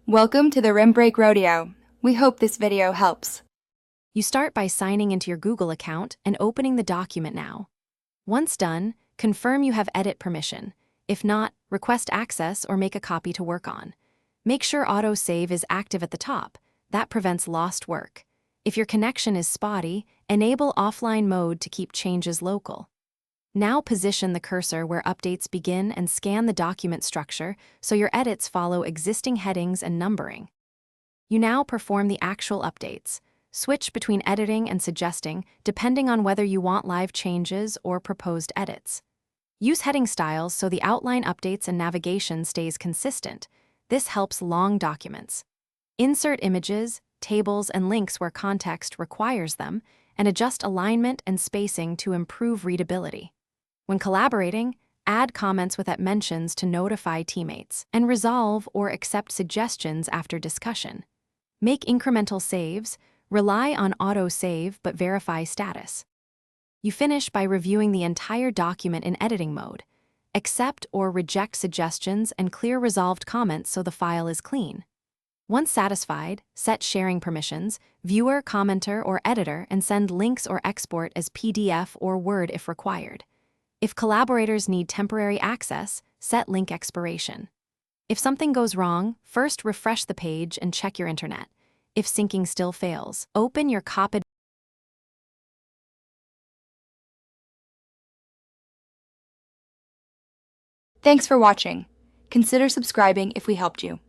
Welcome to the Rim Break Rodeo. We hope this video helps. You start by signing into your Google account and opening the document now. Once done, confirm you have edit permission. If not, request access or make a copy to work on. Make sure autosave is active at the top. That prevents lost work. If your connection is spotty, enable offline mode to keep changes local. Now position the cursor where updates begin and scan the document structure so your edits follow existing headings and numbering. You now perform the actual updates. Switch between editing and suggesting, depending on whether you want live changes or proposed edits. Use heading styles so the outline updates and navigation stays consistent. This helps long documents. Insert images, tables, and links where context requires them, and adjust alignment and spacing to improve readability. When collaborating, add comments with mentions to notify teammates, and resolve or accept suggestions after discussion. Make incremental saves, rely on auto-save but verify status. You finish by reviewing the entire document in editing mode. Accept or reject suggestions and clear resolved comments so the file is clean. Once satisfied, set sharing permissions, viewer, commenter, or editor, and send links or export as PDF or Word if required. If collaborators need temporary access, set link expiration. If something goes wrong, first refresh the page and check your internet. If syncing still fails, open your copied. Thanks for watching. Consider subscribing if we helped you.